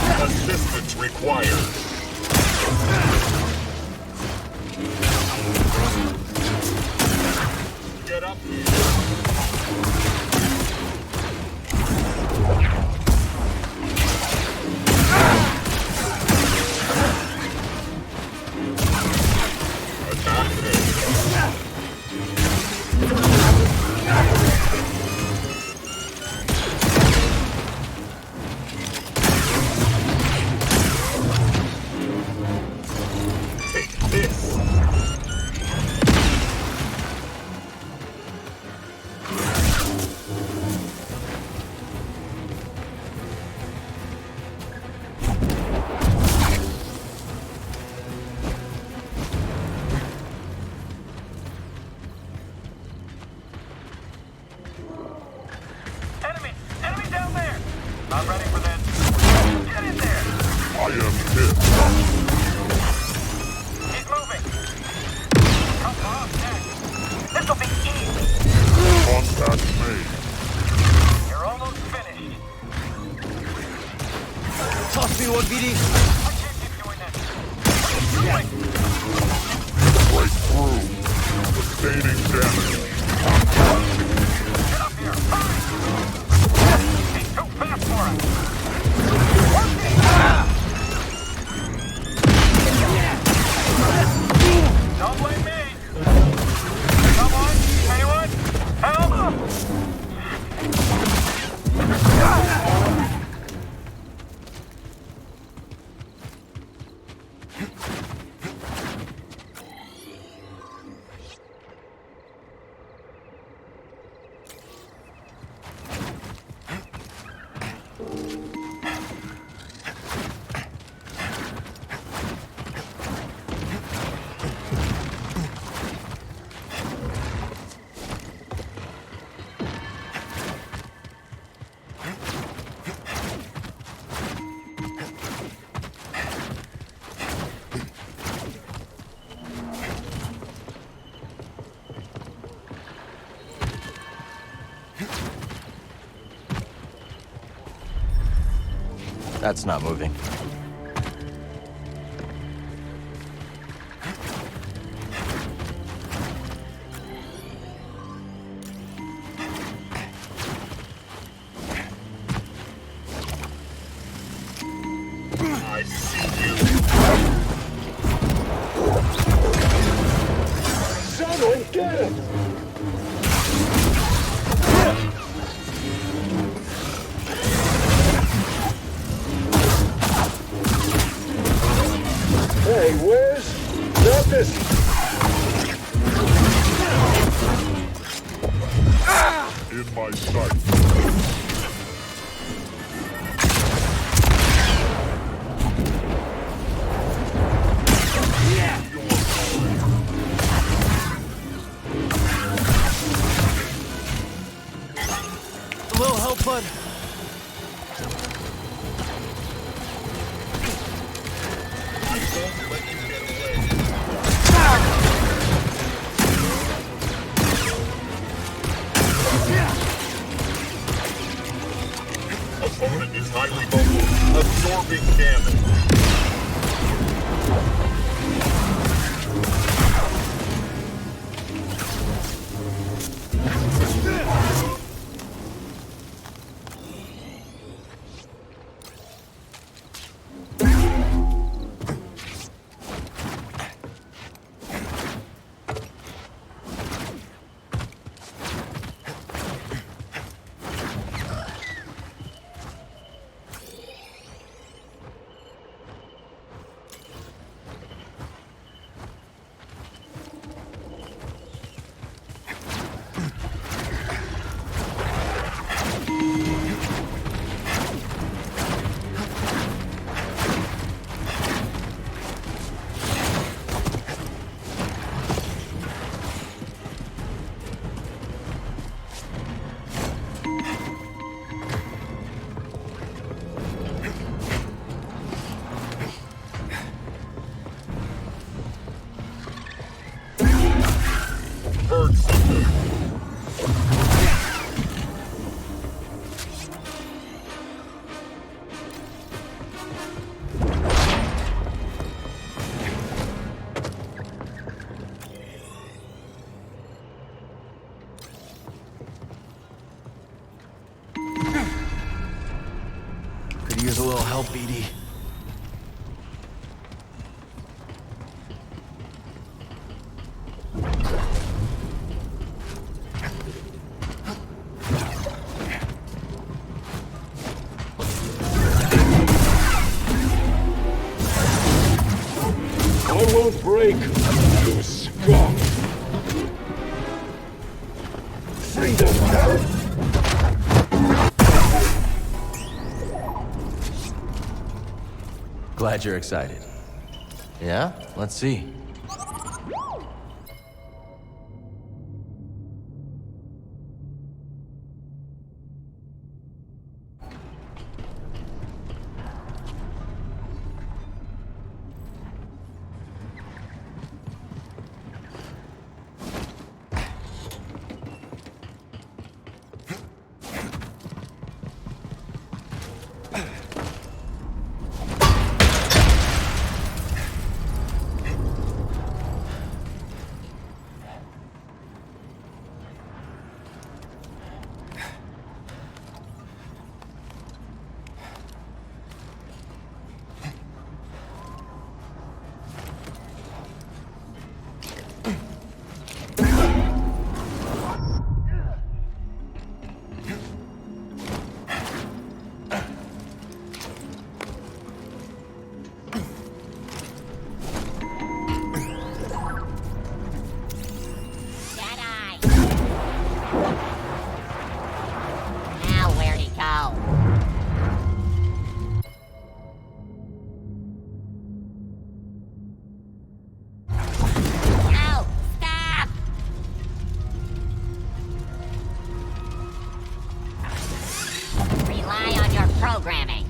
Assistance required. Get up here. Attack me. Take this. Enemy down there! I'm ready for this. Get in there! I am hit. He's moving! Come on, next! This'll be easy! Contact made. You're almost finished. Toss me one, BD. I can't keep doing this. What are you doing? Break through. Sustaining damage. Get up here! Hurry! He's too fast for us! Don't blame me! Come on! Anyone? Help! That's not moving. I see you. Settle, get it! Hey, where's... Not this... In my sight. A little help, bud. Opponent is highly mobile, absorbing damage. help, BD. I won't break, you scum! Freedom! Glad you're excited. Yeah? Let's see. Programming.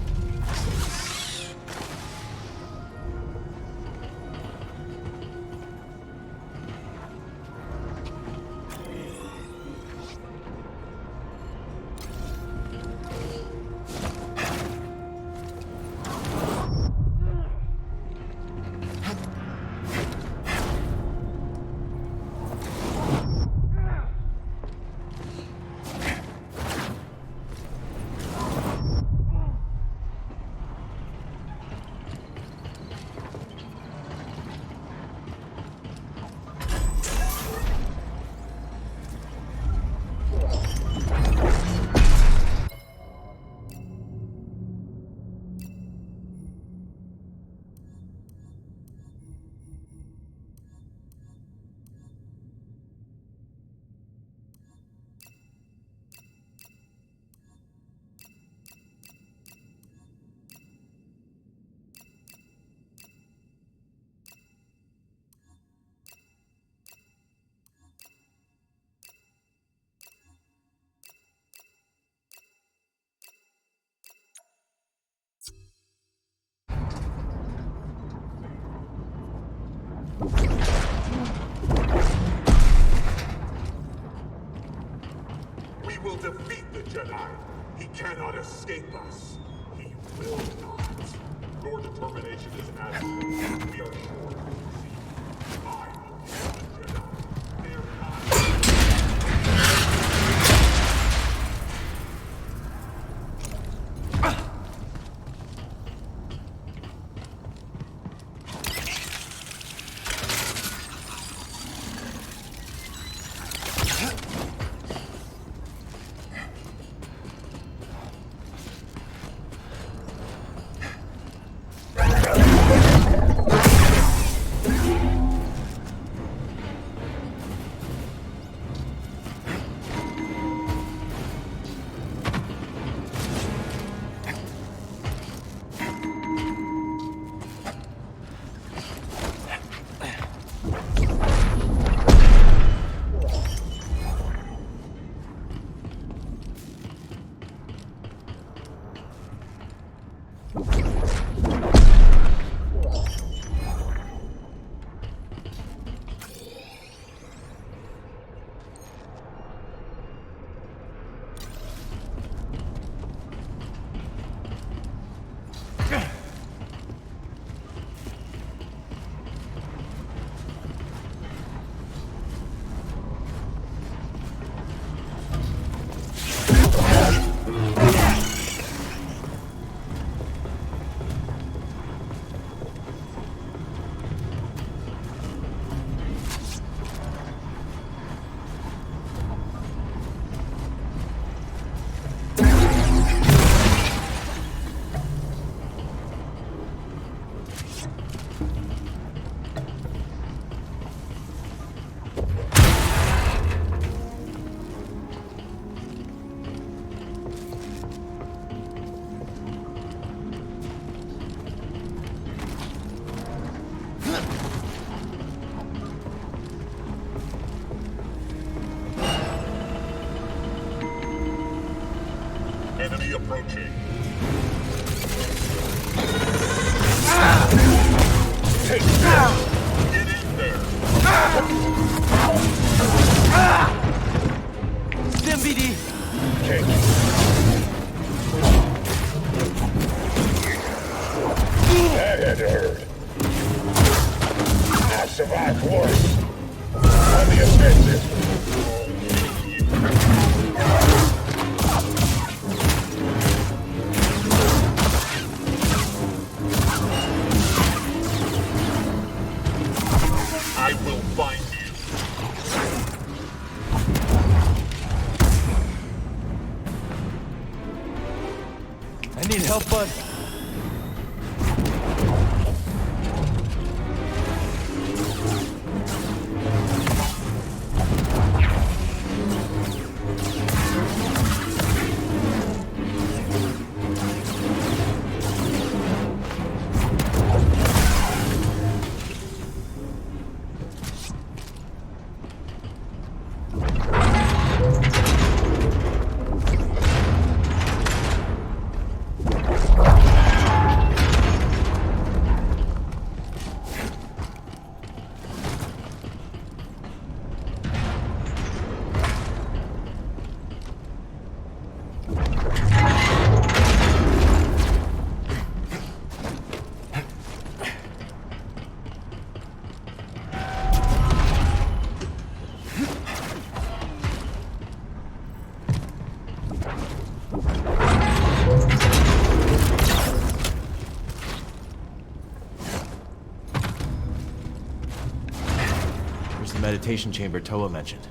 We will defeat the Jedi. He cannot escape us. He will not. Your determination is admirable. We are sure to succeed. I will kill the Jedi. Their time. Take this! Get in there! Stim BD! Take that had to hurt. I survived worse. On the offensive. I will find you. I need help, bud. Meditation chamber Toa mentioned.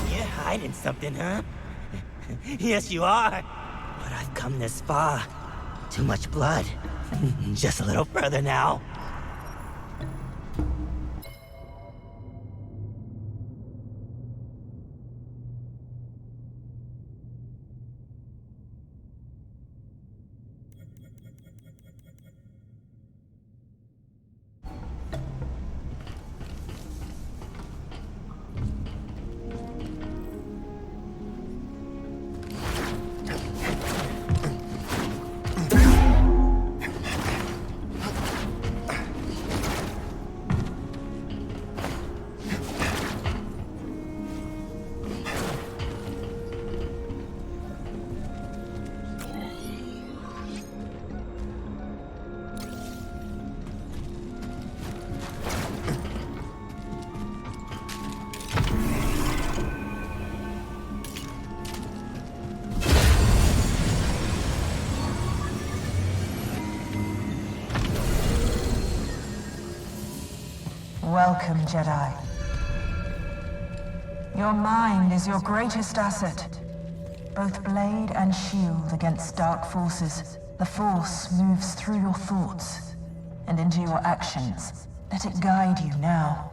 You're hiding something, huh? Yes, you are. But I've come this far. Too much blood. Just a little further now. Welcome, Jedi. Your mind is your greatest asset. Both blade and shield against dark forces. The Force moves through your thoughts and into your actions. Let it guide you now.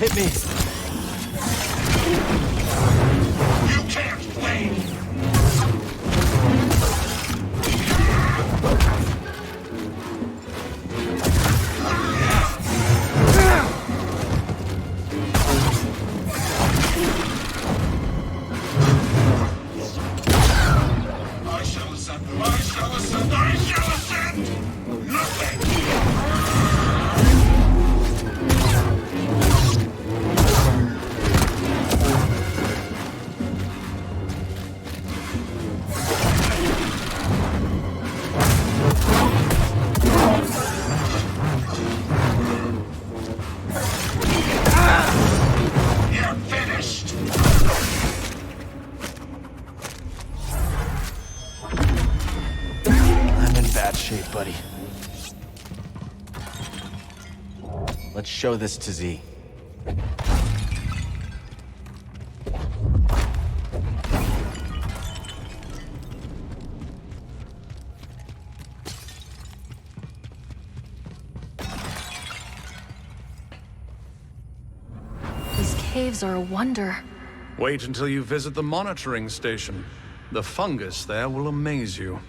Hit me! You can't win! I shall ascend! I shall ascend! I shall ascend! Nothing! Let's show this to Z. These caves are a wonder. Wait until you visit the monitoring station. The fungus there will amaze you.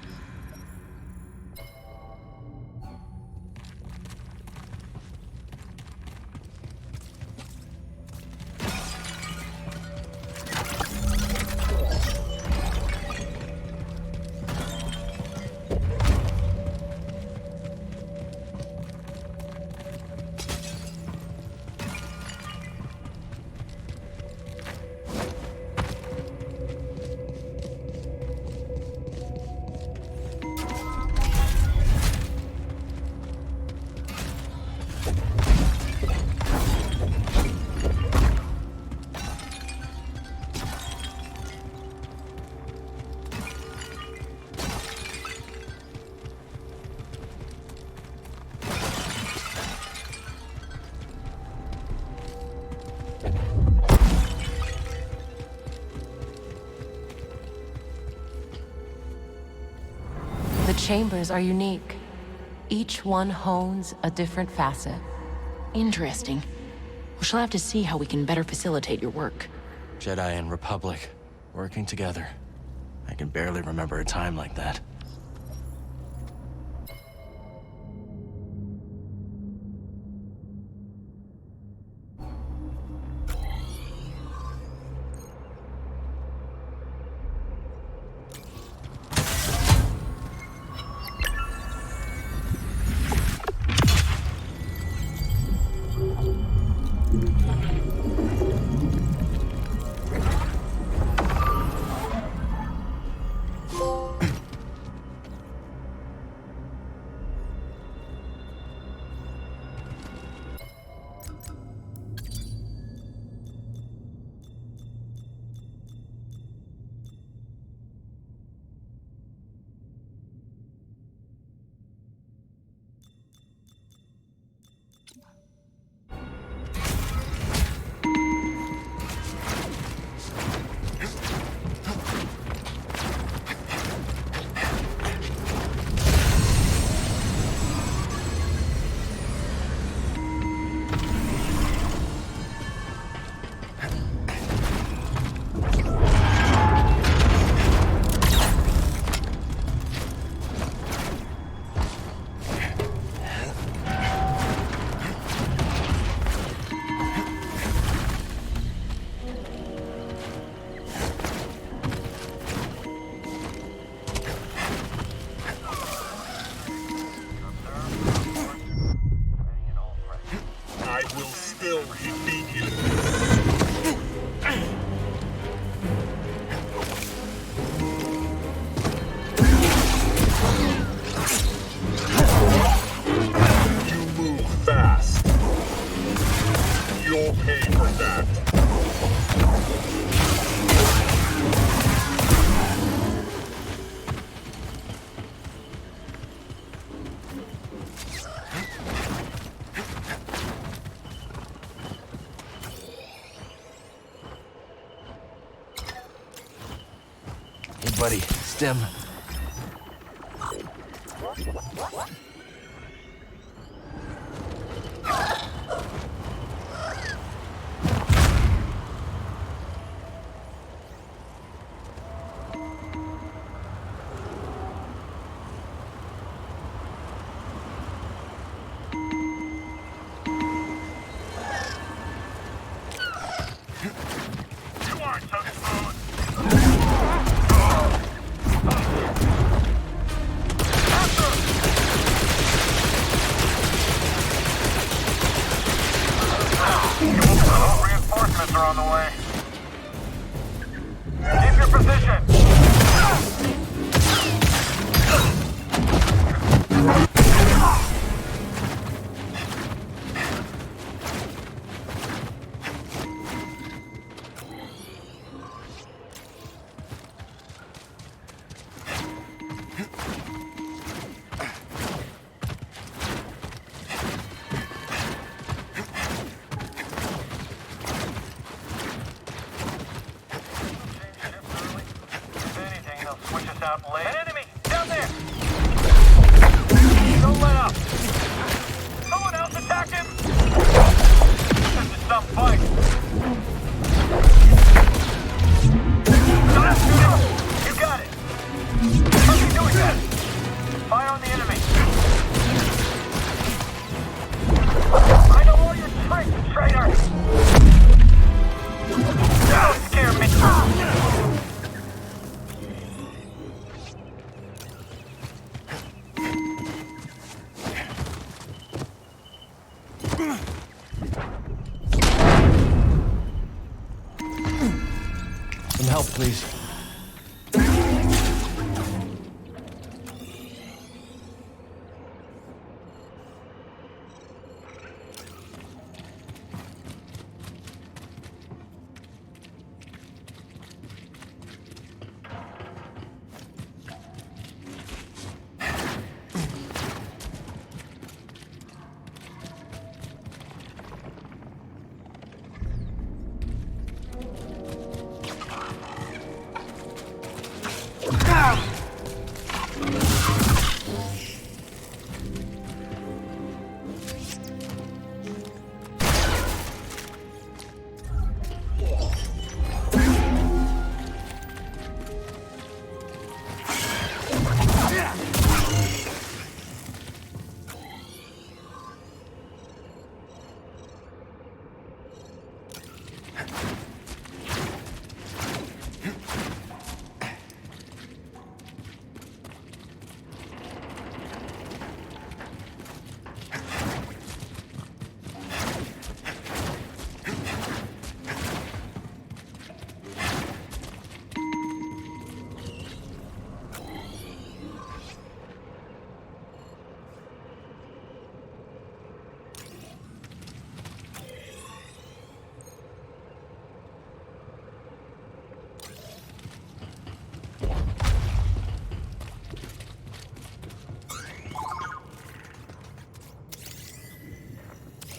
The chambers are unique. Each one hones a different facet. Interesting. We shall have to see how we can better facilitate your work. Jedi and Republic, working together. I can barely remember a time like that. Buddy, stem. Reinforcements are on the way. Keep your position. help, please.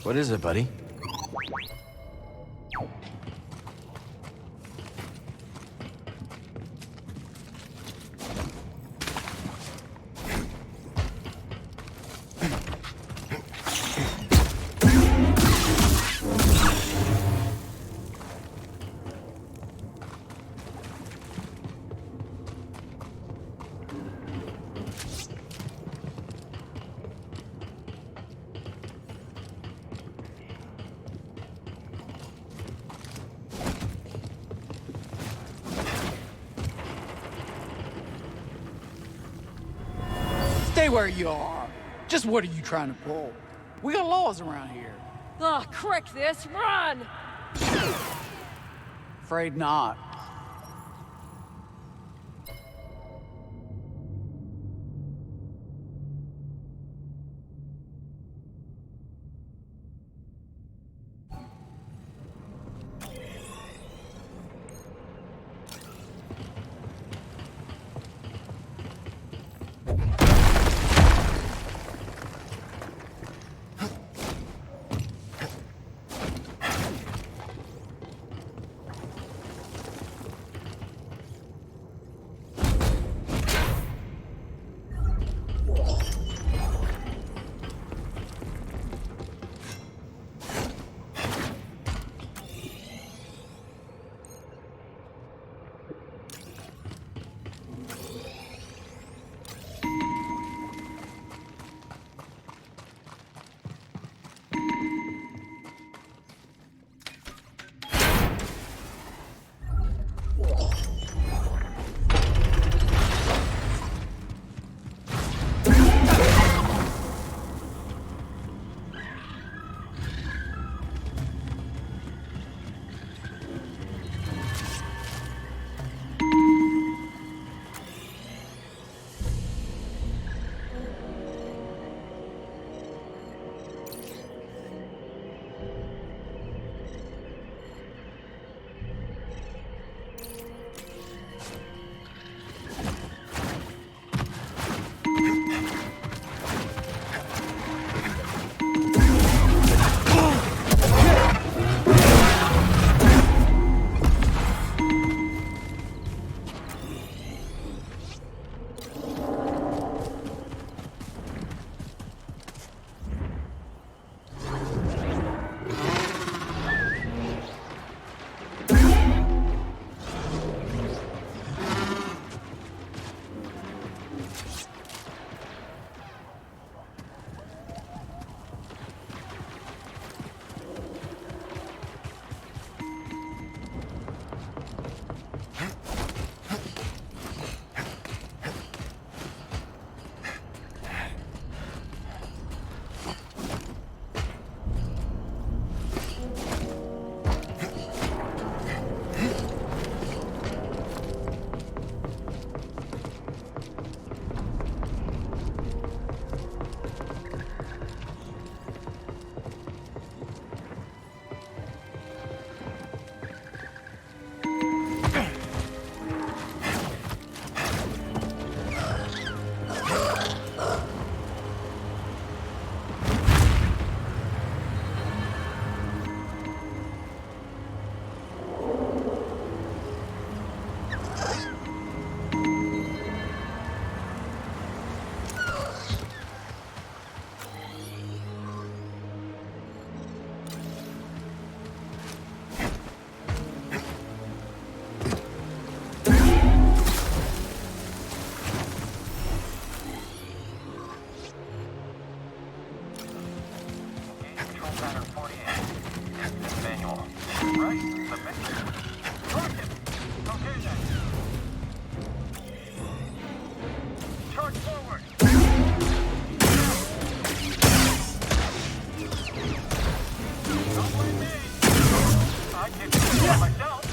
What is it, buddy? Stay where you are. Just what are you trying to pull? We got laws around here. Ugh, crick this, run! Afraid not. Torque it. Okay then. Charge forward. Don't blame me. I can't do it by myself.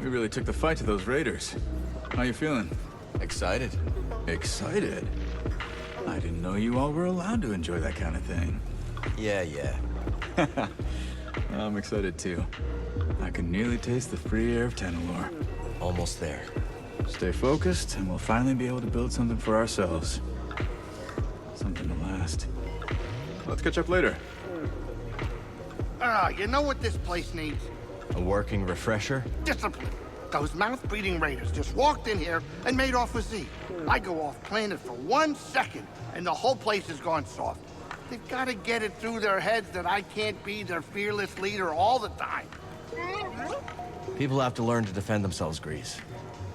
We really took the fight to those raiders. How you feeling? Excited. Excited? I didn't know you all were allowed to enjoy that kind of thing. Yeah. I'm excited too. I can nearly taste the free air of Tenalore. Almost there. Stay focused, and we'll finally be able to build something for ourselves. Something to last. Let's catch up later. You know what this place needs? A working refresher? Discipline. Those mouth-breathing raiders just walked in here and made off with Z. I go off planet for 1 second, and the whole place has gone soft. They've got to get it through their heads that I can't be their fearless leader all the time. People have to learn to defend themselves, Grease.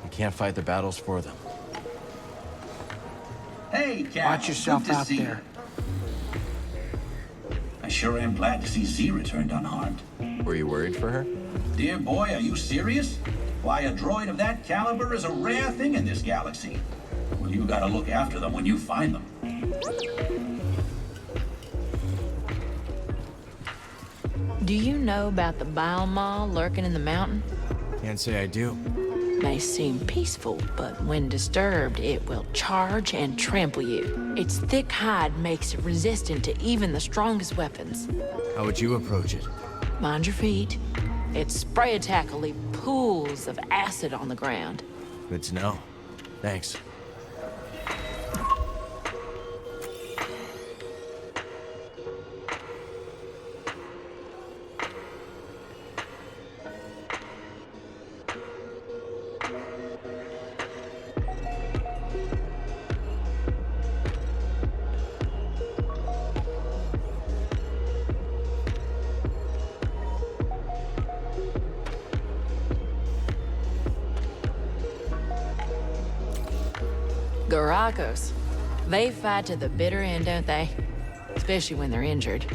You can't fight their battles for them. Hey, Cal. Watch yourself Good to out see there. you. I sure am glad to see Z returned unharmed. Were you worried for her? Dear boy, are you serious? Why, a droid of that caliber is a rare thing in this galaxy. Well, you gotta look after them when you find them. Do you know about the bile maw lurking in the mountain? Can't say I do. May seem peaceful, but when disturbed, it will charge and trample you. Its thick hide makes it resistant to even the strongest weapons. How would you approach it? Mind your feet. Its spray attack will leave pools of acid on the ground. Good to know. Thanks. Garacos. They fight to the bitter end, don't they? Especially when they're injured.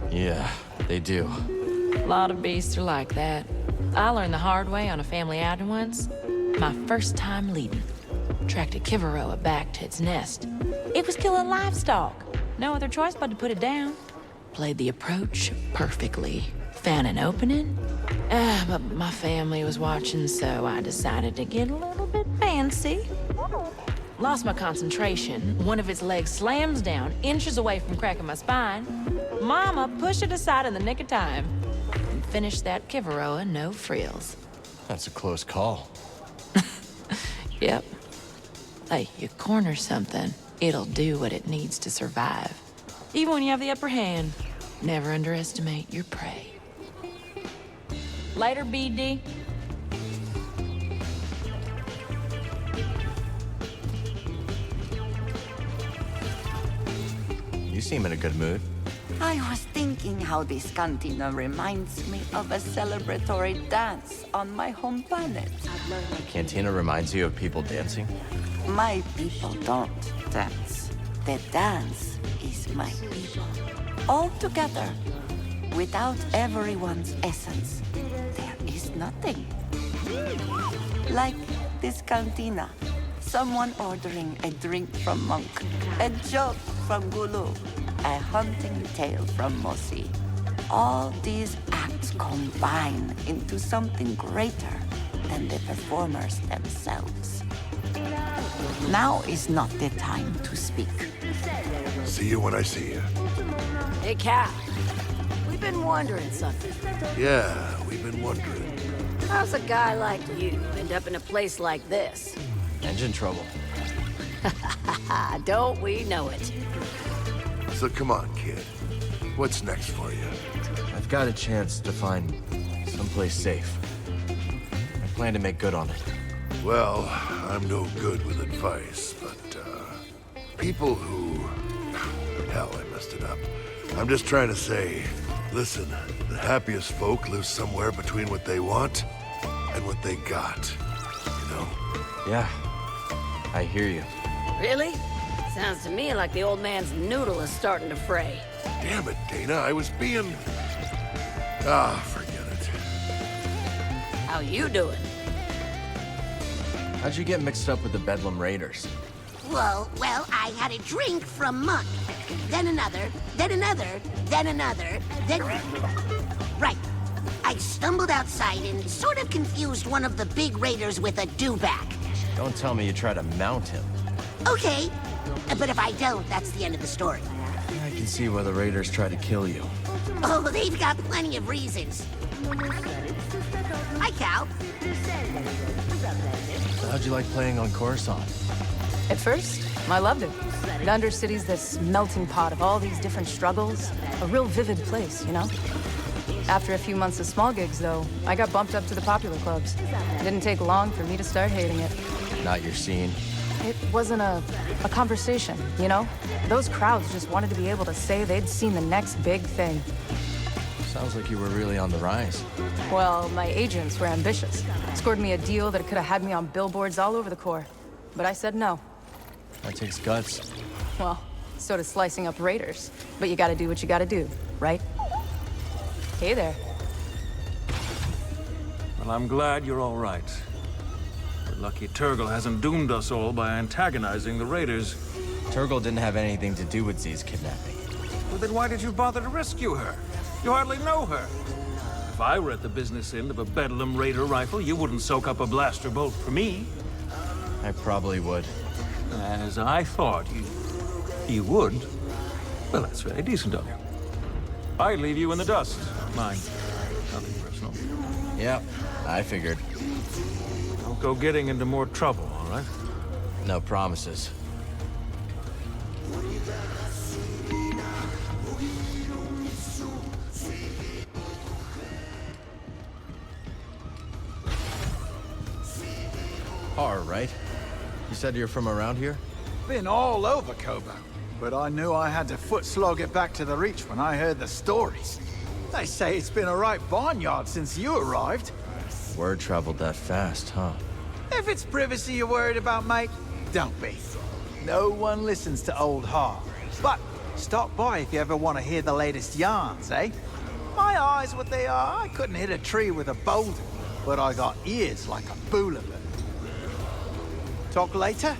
Yeah, they do. A lot of beasts are like that. I learned the hard way on a family outing once. My first time leading. Tracked a Kivaroa back to its nest. It was killing livestock. No other choice but to put it down. Played the approach perfectly. Found an opening. But my family was watching, so I decided to get a little bit fancy. Lost my concentration. One of its legs slams down, inches away from cracking my spine. Mama pushed it aside in the nick of time. And finished that Kivaroa no frills. That's a close call. Yep. Hey, you corner something, It'll do what it needs to survive. Even when you have the upper hand, never underestimate your prey. Later, BD. You seem in a good mood. I was thinking how this cantina reminds me of a celebratory dance on my home planet. Cantina reminds you of people dancing? My people don't dance. The dance is my people. All together, without everyone's essence, there is nothing. Like this cantina. Someone ordering a drink from Monk, a joke from Gulu, a hunting tale from Mosi. All these acts combine into something greater than the performers themselves. Now is not the time to speak. See you when I see you. Hey, Cal. We've been wondering something. Yeah, we've been wondering. How's a guy like you end up in a place like this? Engine trouble. Don't we know it? So come on, kid. What's next for you? I've got a chance to find someplace safe. I plan to make good on it. Well, I'm no good with advice, but, people who... Hell, I messed it up. I'm just trying to say, listen, the happiest folk live somewhere between what they want and what they got, you know? Yeah, I hear you. Really? Sounds to me like the old man's noodle is starting to fray. Damn it, Dana, I was being... forget it. How you doing? How'd you get mixed up with the Bedlam Raiders? Well, I had a drink from Monk. Then another, then another, then another, then... Right. I stumbled outside and sort of confused one of the big raiders with a dewback. Don't tell me you try to mount him. Okay. But if I don't, that's the end of the story. I can see why the Raiders try to kill you. Oh, they've got plenty of reasons. Hi, Cal. So how'd you like playing on Coruscant? At first, I loved it. The Undercity's this melting pot of all these different struggles. A real vivid place, you know? After a few months of small gigs, though, I got bumped up to the popular clubs. It didn't take long for me to start hating it. Not your scene. It wasn't a conversation, you know? Those crowds just wanted to be able to say they'd seen the next big thing. Sounds like you were really on the rise. Well, my agents were ambitious. Scored me a deal that could have had me on billboards all over the Corps. But I said no. That takes guts. Well, so does slicing up raiders. But you gotta do what you gotta do, right? Hey there. Well, I'm glad you're all right. We're lucky Turgle hasn't doomed us all by antagonizing the raiders. Turgle didn't have anything to do with Z's kidnapping. Well, then why did you bother to rescue her? You hardly know her. If I were at the business end of a Bedlam Raider rifle, you wouldn't soak up a blaster bolt for me. I probably would. As I thought you would. Well, that's very decent of you. I'd leave you in the dust. Mine. Nothing personal. Yep, I figured. Don't go getting into more trouble, all right? No promises. All right. You said you're from around here? Been all over Kobo, but I knew I had to foot slog it back to the Reach when I heard the stories. They say it's been a right barnyard since you arrived. Word traveled that fast, huh? If it's privacy you're worried about, mate, don't be. No one listens to old Har. But stop by if you ever want to hear the latest yarns, eh? My eyes, what they are, I couldn't hit a tree with a boulder, but I got ears like a boulevard. Talk later?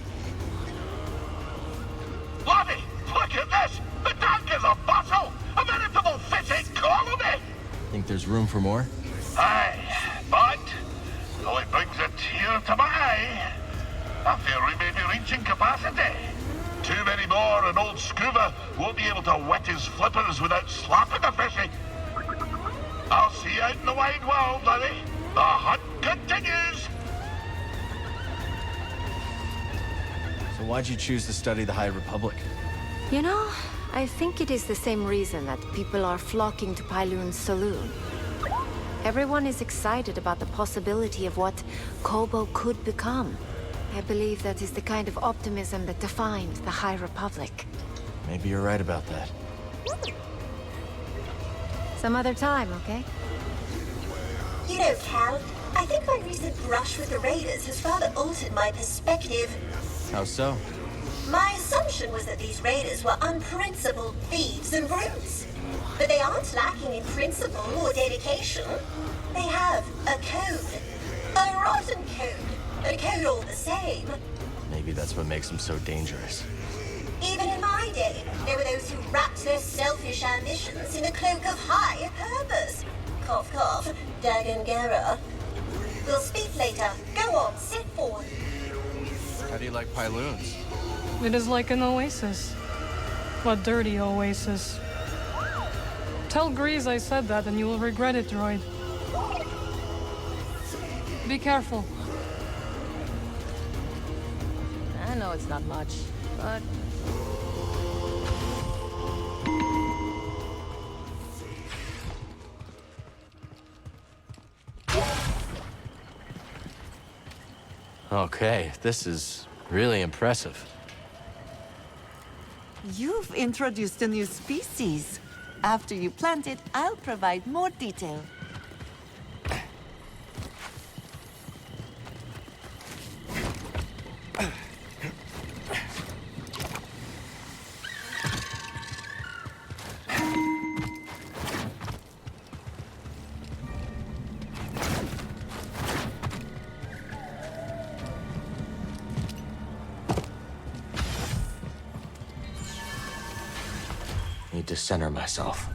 Bloody! Look at this! The tank is a bustle! A veritable fishing colony! Think there's room for more? Aye, but though it brings a tear to my eye, I fear we may be reaching capacity. Too many more and old Scuba won't be able to wet his flippers without slapping the fishing. I'll see you out in the wide world, laddie. The hunt continues! So But why'd you choose to study the High Republic? You know, I think it is the same reason that people are flocking to Pyloon's saloon. Everyone is excited about the possibility of what Kobo could become. I believe that is the kind of optimism that defined the High Republic. Maybe you're right about that. Some other time, okay? You know, Cal, I think my recent brush with the Raiders has rather altered my perspective. How so? My assumption was that these Raiders were unprincipled thieves and brutes. But they aren't lacking in principle or dedication. They have a code. A rotten code. But a code all the same. Maybe that's what makes them so dangerous. Even in my day, there were those who wrapped their selfish ambitions in a cloak of high purpose. Cough, cough, Dagon Gera. We'll speak later. Go on, sit forth. How do you like Pyloons? It is like an oasis. A dirty oasis. Tell Grease I said that and you will regret it, droid. Be careful. I know it's not much, but... Okay, this is really impressive. You've introduced a new species. After you plant it, I'll provide more detail. Need to center myself.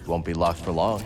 Won't be locked for long.